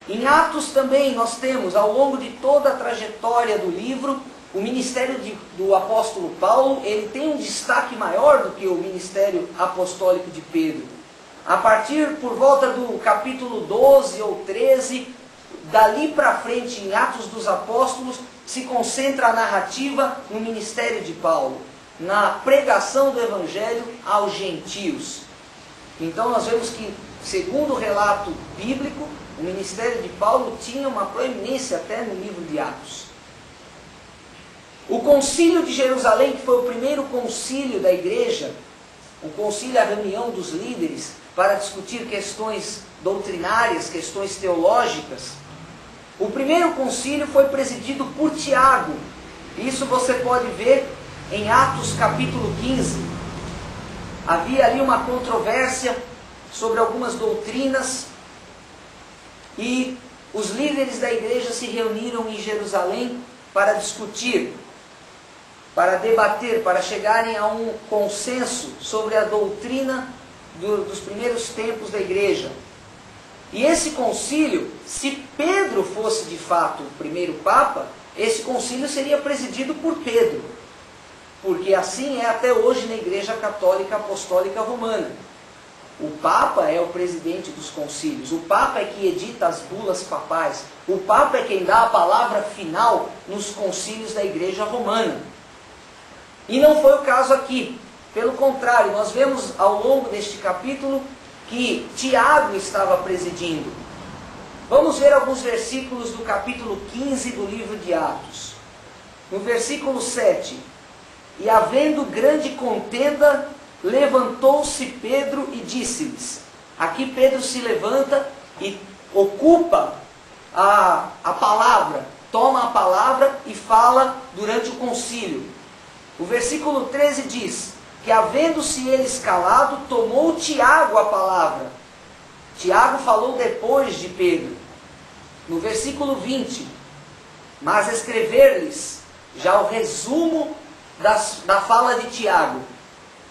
Em Atos também nós temos, ao longo de toda a trajetória do livro, o ministério do apóstolo Paulo, ele tem um destaque maior do que o ministério apostólico de Pedro. A partir, por volta do capítulo 12 ou 13, dali para frente, em Atos dos Apóstolos, se concentra a narrativa no ministério de Paulo, na pregação do Evangelho aos gentios. Então nós vemos que, segundo o relato bíblico, o ministério de Paulo tinha uma proeminência até no livro de Atos. O concílio de Jerusalém, que foi o primeiro concílio da igreja, o concílio, a reunião dos líderes, para discutir questões doutrinárias, questões teológicas. O primeiro concílio foi presidido por Tiago. Isso você pode ver em Atos capítulo 15. Havia ali uma controvérsia sobre algumas doutrinas e os líderes da igreja se reuniram em Jerusalém para discutir, para debater, para chegarem a um consenso sobre a doutrina dos primeiros tempos da igreja. E esse concílio, se Pedro fosse de fato o primeiro Papa, esse concílio seria presidido por Pedro. Porque assim é até hoje na Igreja Católica Apostólica Romana. O Papa é o presidente dos concílios, o Papa é que edita as bulas papais, o Papa é quem dá a palavra final nos concílios da Igreja Romana. E não foi o caso aqui. Pelo contrário, nós vemos ao longo deste capítulo que Tiago estava presidindo. Vamos ver alguns versículos do capítulo 15 do livro de Atos. No versículo 7. E havendo grande contenda, levantou-se Pedro e disse-lhes. Aqui Pedro se levanta e ocupa a palavra, toma a palavra e fala durante o concílio. O versículo 13 diz que, havendo-se eles calado, tomou Tiago a palavra. Tiago falou depois de Pedro. No versículo 20, mas escrever-lhes, já o resumo da fala de Tiago,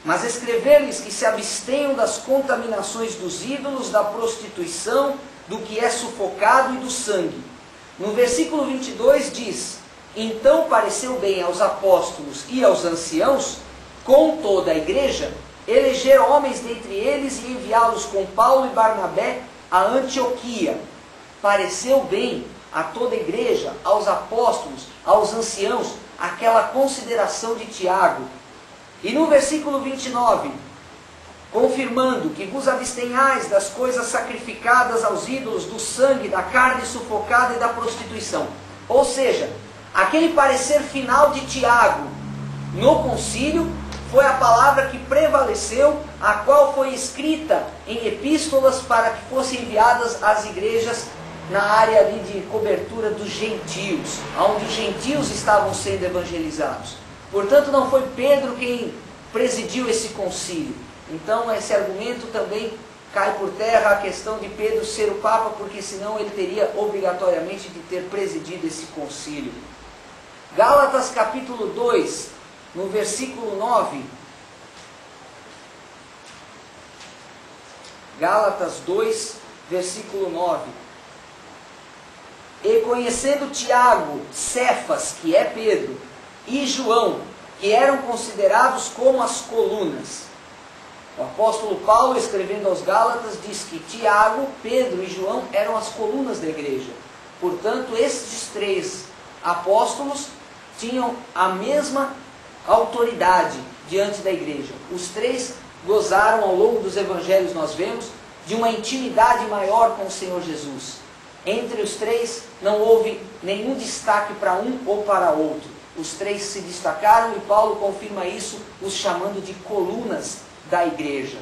mas escrever-lhes que se abstenham das contaminações dos ídolos, da prostituição, do que é sufocado e do sangue. No versículo 22 diz, então pareceu bem aos apóstolos e aos anciãos, com toda a igreja, eleger homens dentre eles e enviá-los com Paulo e Barnabé a Antioquia. Pareceu bem a toda a igreja, aos apóstolos, aos anciãos, aquela consideração de Tiago. E no versículo 29, confirmando que vos abstenhais das coisas sacrificadas aos ídolos, do sangue, da carne sufocada e da prostituição. Ou seja, aquele parecer final de Tiago no concílio foi a palavra que prevaleceu, a qual foi escrita em epístolas para que fossem enviadas às igrejas na área ali de cobertura dos gentios, onde os gentios estavam sendo evangelizados. Portanto, não foi Pedro quem presidiu esse concílio. Então, esse argumento também cai por terra, a questão de Pedro ser o Papa, porque senão ele teria obrigatoriamente de ter presidido esse concílio. Gálatas capítulo 2, no versículo 9. Gálatas 2, versículo 9. E conhecendo Tiago, Cefas, que é Pedro, e João, que eram considerados como as colunas. O apóstolo Paulo, escrevendo aos Gálatas, diz que Tiago, Pedro e João eram as colunas da igreja. Portanto, estes três apóstolos tinham a mesma autoridade diante da igreja. Os três gozaram, ao longo dos evangelhos nós vemos, de uma intimidade maior com o Senhor Jesus. Entre os três não houve nenhum destaque para um ou para outro. Os três se destacaram e Paulo confirma isso, os chamando de colunas da igreja.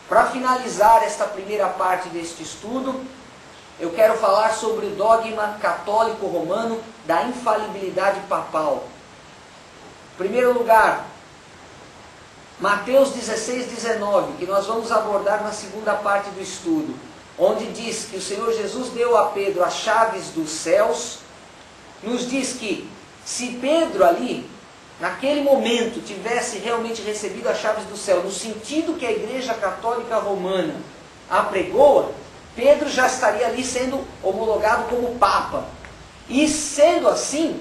Para finalizar esta primeira parte deste estudo, eu quero falar sobre o dogma católico romano da infalibilidade papal. Em primeiro lugar, Mateus 16, 19, que nós vamos abordar na segunda parte do estudo, onde diz que o Senhor Jesus deu a Pedro as chaves dos céus, nos diz que se Pedro ali, naquele momento, tivesse realmente recebido as chaves do céu, no sentido que a Igreja Católica Romana apregoa, Pedro já estaria ali sendo homologado como Papa. E sendo assim,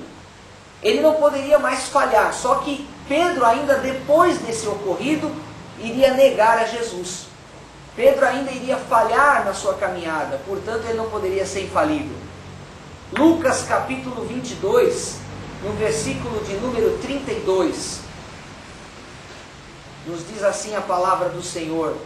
ele não poderia mais falhar. Só que Pedro, ainda depois desse ocorrido, iria negar a Jesus. Pedro ainda iria falhar na sua caminhada, portanto ele não poderia ser infalível. Lucas capítulo 22, no versículo de número 32, nos diz assim a palavra do Senhor.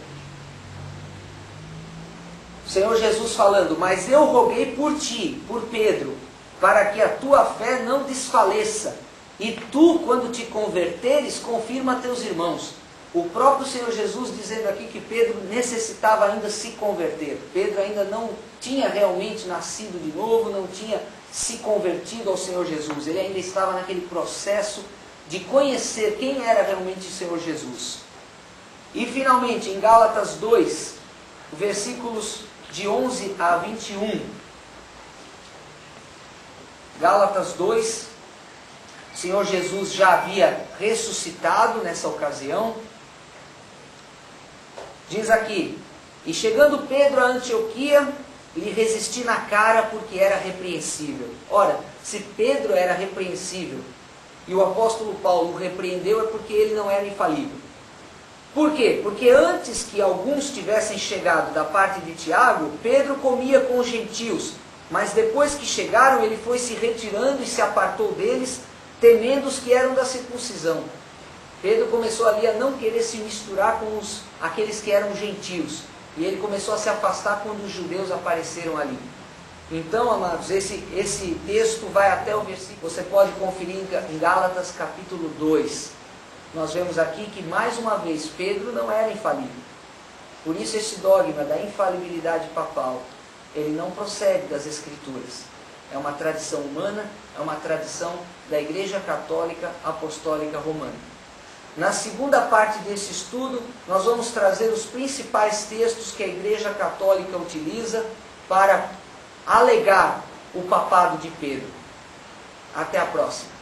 O Senhor Jesus falando: mas eu roguei por ti, por Pedro, para que a tua fé não desfaleça, e tu, quando te converteres, confirma a teus irmãos. O próprio Senhor Jesus dizendo aqui que Pedro necessitava ainda se converter. Pedro ainda não tinha realmente nascido de novo, não tinha se convertido ao Senhor Jesus. Ele ainda estava naquele processo de conhecer quem era realmente o Senhor Jesus. E finalmente, em Gálatas 2, versículos de 11 a 21. Gálatas 2, o Senhor Jesus já havia ressuscitado nessa ocasião. Diz aqui: e chegando Pedro a Antioquia, lhe resisti na cara porque era repreensível. Ora, se Pedro era repreensível e o apóstolo Paulo o repreendeu, é porque ele não era infalível. Por quê? Porque antes que alguns tivessem chegado da parte de Tiago, Pedro comia com os gentios, mas depois que chegaram, ele foi se retirando e se apartou deles, temendo os que eram da circuncisão. Pedro começou ali a não querer se misturar com aqueles que eram gentios. E ele começou a se afastar quando os judeus apareceram ali. Então, amados, esse texto vai até o versículo. Você pode conferir em Gálatas capítulo 2. Nós vemos aqui que, mais uma vez, Pedro não era infalível. Por isso esse dogma da infalibilidade papal, ele não procede das Escrituras. É uma tradição humana, é uma tradição da Igreja Católica Apostólica Romana. Na segunda parte desse estudo, nós vamos trazer os principais textos que a Igreja Católica utiliza para alegar o papado de Pedro. Até a próxima.